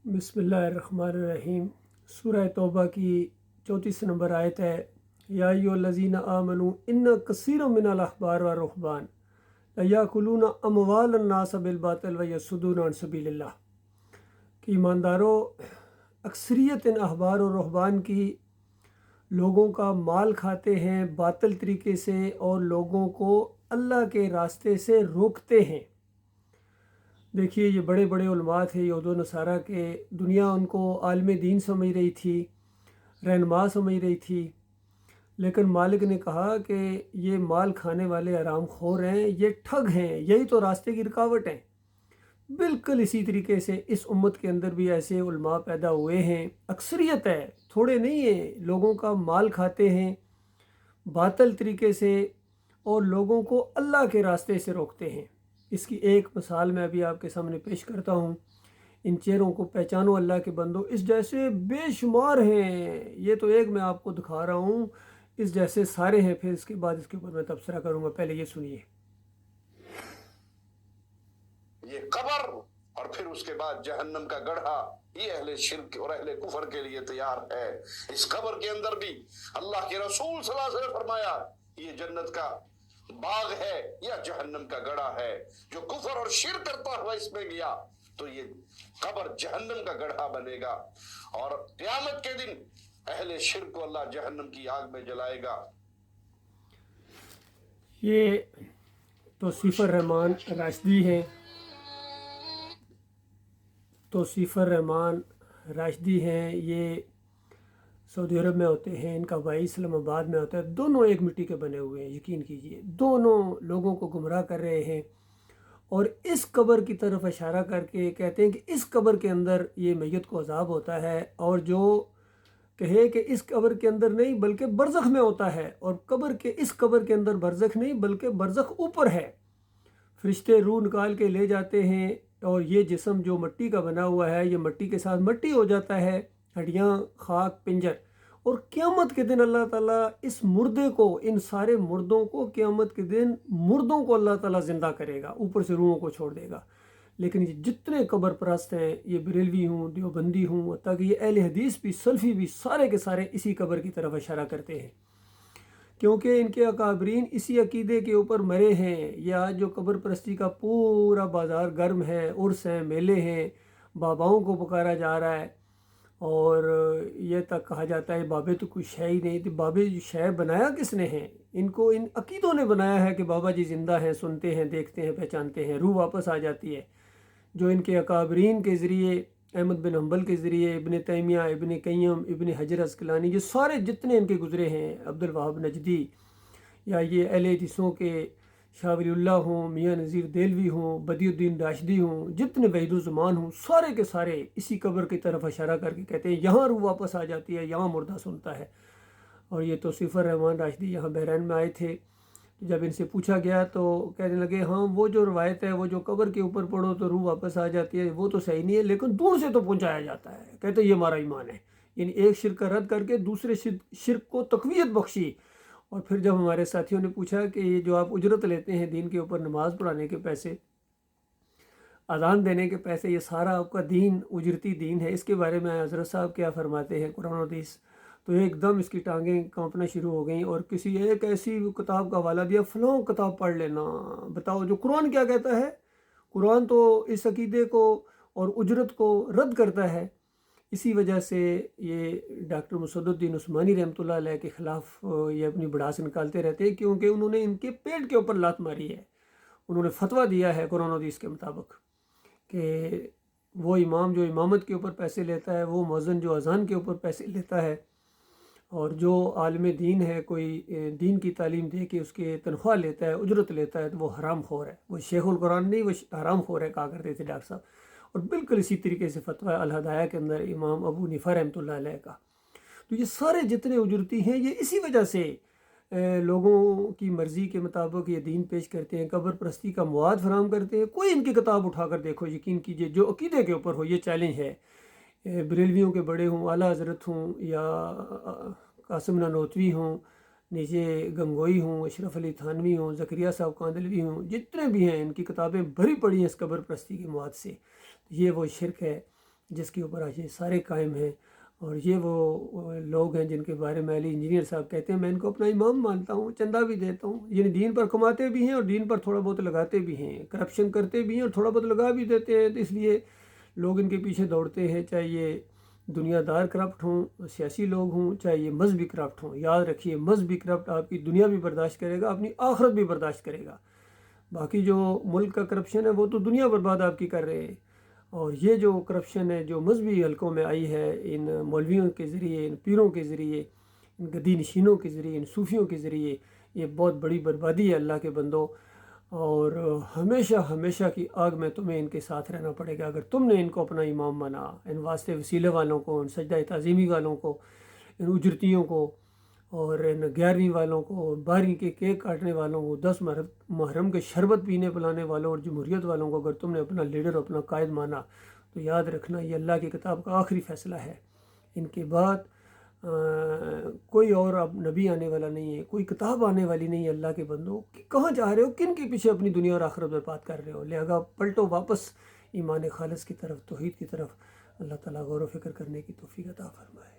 बिस्मिल्लाहिर्रहमानिर्रहीम। सूरह तौबा की 34 नंबर आयत है, या अय्युहल्लज़ीना आमनू इन्न कसीरम मिनल अहबार व रुहबान लयाकुलूना अमवालन नास बिल बातिल व यसुद्दूना अन सबीलिल्लाह। कि ईमानदारों, अक्सरियत इन अहबार और रुहबान की लोगों का माल खाते हैं बातिल तरीके से और लोगों को अल्लाह के रास्ते से रोकते हैं। देखिए, ये बड़े बड़े उलमा थे यहूद व नसारा के। दुनिया उनको आलम दीन समझ रही थी, रहनुमा समझ रही थी, लेकिन मालिक ने कहा कि ये माल खाने वाले हराम खोर हैं, ये ठग हैं, यही तो रास्ते की रुकावट है। बिल्कुल इसी तरीके से इस उम्मत के अंदर भी ऐसे उलमा पैदा हुए हैं, अक्सरियत है, थोड़े नहीं है। लोगों का माल खाते हैं बातिल तरीके से और लोगों को अल्लाह के रास्ते से रोकते हैं। इसकी एक मिसाल मैं अभी आपके सामने पेश करता हूँ। इन चेहरों को पहचानो अल्लाह के बंदो, इस जैसे बेशुमार हैं। ये तो एक मैं आपको दिखा रहा हूँ, इस जैसे सारे हैं। फिर इसके बाद इसके ऊपर मैं तबसरा करूँगा। पहले ये सुनिए। ये कब्र और फिर उसके बाद जहन्नम का गड्ढा, ये अहले शिर्क और अहले कुफर के लिए तैयार है। इस कब्र के अंदर भी अल्लाह के रसूल सल्लल्लाहु अलैहि वसल्लम ने फरमाया, ये जन्नत का बाग है या जहन्नम का गड्ढा है। जो कुफर और शिर्क करता हुआ इसमें गया तो ये कब्र जहन्नम का गड्ढा बनेगा, और क़यामत के दिन अहले शिर्क को अल्लाह जहन्नम की आग में जलाएगा। ये तौसीफ़ुर रहमान राशिदी हैं। तौसीफ़ुर रहमान राशिदी हैं, ये सऊदी अरब में होते हैं, इनका भाई इस्लामाबाद में होता है। दोनों एक मिट्टी के बने हुए हैं, यकीन कीजिए। दोनों लोगों को गुमराह कर रहे हैं और इस कब्र की तरफ इशारा करके कहते हैं कि इस कब्र के अंदर ये मैयत को अजाब होता है, और जो कहे कि इस कब्र के अंदर नहीं बल्कि बरज़ख में होता है, और कब्र के इस कब्र के अंदर बरज़ख नहीं बल्कि बरज़ख ऊपर है। फरिश्ते रूह निकाल के ले जाते हैं और ये जिस्म जो मिट्टी का बना हुआ है, ये मिट्टी के साथ मिट्टी हो जाता है, हड्डियाँ, खाक, पिंजर। और क़यामत के दिन अल्लाह ताला इस मुर्दे को, इन सारे मुर्दों को क़यामत के दिन मुर्दों को अल्लाह ताला ज़िंदा करेगा, ऊपर से रूहों को छोड़ देगा। लेकिन ये जितने कब्र परस्त हैं, ये बरेलवी हूँ, देवबंदी हूँ, ताकि ये अहले हदीस भी, सल्फ़ी भी, सारे के सारे इसी कब्र की तरफ इशारा करते हैं, क्योंकि इनके अकाबरीन इसी अकीदे के ऊपर मरे हैं। ये आज जो कब्र परस्ती का पूरा बाज़ार गर्म है, उर्स हैं, मेले हैं, बाबाओं को पुकारा जा रहा है, और ये तक कहा जाता है बाबे तो कुछ शय ही नहीं। तो बाबे शय बनाया किसने है? इनको इन अकीदों ने बनाया है कि बाबा जी ज़िंदा हैं, सुनते हैं, देखते हैं, पहचानते हैं, रूह वापस आ जाती है। जो इनके अकाबरीन के ज़रिए, अहमद बिन हम्बल के ज़रिए, इब्न तैमिया, इब्न क़य्यम, इब्न हजर अस्क़लानी, ये सारे जितने इनके गुज़रे हैं, अब्दुल वहाब नजदी, या ये अहले हदीसों के शाह वलीउल्लाह हों, मियाँ नज़ीर देलवी हों, बदियुद्दीन राशिदी हों, जितने वहीदुज़्ज़मान हों, सारे के सारे इसी कब्र की तरफ इशारा करके कहते हैं यहाँ रूह वापस आ जाती है, यहाँ मुर्दा सुनता है। और ये तौसीफ़ुर रहमान राशिदी यहाँ बहरैन में आए थे। जब इनसे पूछा गया तो कहने लगे, हाँ वो जो रवायत है, वो जो कब्र के ऊपर पढ़ो तो रूह वापस आ जाती है, वो तो सही नहीं है, लेकिन दूर से तो पहुँचाया जाता है। कहते ये हमारा ईमान है। यानी एक शिर्क का रद्द करके दूसरे शिर्क को तक़वियत बख्शी। और फिर जब हमारे साथियों ने पूछा कि ये जो आप उजरत लेते हैं दीन के ऊपर, नमाज़ पढ़ाने के पैसे, अज़ान देने के पैसे, ये सारा आपका दीन उजरती दीन है, इसके बारे में हज़रत साहब क्या फरमाते हैं कुरान और हदीस? तो एकदम इसकी टांगें कांपना शुरू हो गई और किसी एक ऐसी किताब का हवाला दिया, फ़लाँ किताब पढ़ लेना, बताओ जो कुरान क्या कहता है। कुरान तो इस अकीदे को और उजरत को रद्द करता है। इसी वजह से ये डॉक्टर मुसद्दुद्दीन उस्मानी रहमतुल्लाह अलैह के ख़िलाफ़ ये अपनी भड़ास निकालते रहते हैं, क्योंकि उन्होंने इनके पेट के ऊपर लात मारी है। उन्होंने फतवा दिया है कुरान और हदीस के मुताबिक कि वो इमाम जो इमामत के ऊपर पैसे लेता है, वो मुअज़्ज़िन जो अज़ान के ऊपर पैसे लेता है, और जो आलिम दीन है, कोई दीन की तालीम दे के उसके तनख्वाह लेता है, उजरत लेता है, तो वो हराम खोर है। वो शेखुल कुरान नहीं, वो हराम खोर है, कहा करते थे डॉक्टर साहब। और बिल्कुल इसी तरीके से फतवा अल हदाया के अंदर इमाम अबू हनीफा रहमतुल्लाह अलैह का। तो ये सारे जितने उजरती हैं, ये इसी वजह से लोगों की मर्ज़ी के मुताबिक ये दीन पेश करते हैं, कब्र परस्ती का मवाद फराहम करते हैं। कोई इनकी किताब उठा कर देखो, यकीन कीजिए, जो अकीदे के ऊपर हो, ये चैलेंज है। बरेलवियों के बड़े हों, आला हज़रत हों, या कासिम नानोतवी हों, नीचे गंगोई हों, अशरफ अली थानवी हों, ज़करिया साहब कांदलवी हों, जितने भी हैं, इनकी किताबें भरी पड़ी हैं इस कब्र परस्ती के मवाद से। ये वो शिरक है جس کے اوپر آج یہ سارے قائم ہیں. اور یہ وہ لوگ ہیں جن کے بارے میں علی انجینئر صاحب کہتے ہیں میں ان کو اپنا امام مانتا ہوں, چندہ بھی دیتا ہوں. یعنی دین پر کماتے بھی ہیں اور دین پر تھوڑا بہت لگاتے بھی ہیں, کرپشن کرتے بھی ہیں اور تھوڑا بہت لگا بھی دیتے ہیں. تو اس لیے لوگ ان کے پیچھے دوڑتے ہیں, چاہے یہ دنیا دار کرپٹ ہوں, سیاسی لوگ ہوں, چاہے یہ مذہبی کرپٹ ہوں. یاد رکھیے مذہبی کرپٹ آپ کی دنیا بھی برداشت کرے گا, اپنی آخرت بھی برداشت کرے گا. باقی جو ملک کا کرپشن ہے وہ تو دنیا برباد آپ کی کر رہے ہیں. اور یہ جو کرپشن ہے جو مذہبی حلقوں میں آئی ہے, ان مولویوں کے ذریعے, ان پیروں کے ذریعے, ان گدی نشینوں کے ذریعے, ان صوفیوں کے ذریعے, یہ بہت بڑی بربادی ہے اللہ کے بندوں. اور ہمیشہ ہمیشہ کی آگ میں تمہیں ان کے ساتھ رہنا پڑے گا اگر تم نے ان کو اپنا امام مانا. ان واسطے وسیلے والوں کو, ان سجدہ تعظیمی والوں کو, ان اجرتیوں کو, اور ان 11ویں والوں کو, 12ویں کے کیک کاٹنے والوں کو, 10 محرم کے شربت پینے پلانے والوں اور جمہوریت والوں کو اگر تم نے اپنا لیڈر, اپنا قائد مانا, تو یاد رکھنا یہ اللہ کی کتاب کا آخری فیصلہ ہے. ان کے بعد کوئی اور اب نبی آنے والا نہیں ہے, کوئی کتاب آنے والی نہیں ہے. اللہ کے بندوں کہاں جا رہے ہو, کن کے پیچھے اپنی دنیا اور آخرت برباد کر رہے ہو؟ لہذا پلٹو واپس ایمان خالص کی طرف, توحید کی طرف. اللہ تعالیٰ غور و فکر کرنے کی توفیق عطا فرمائے.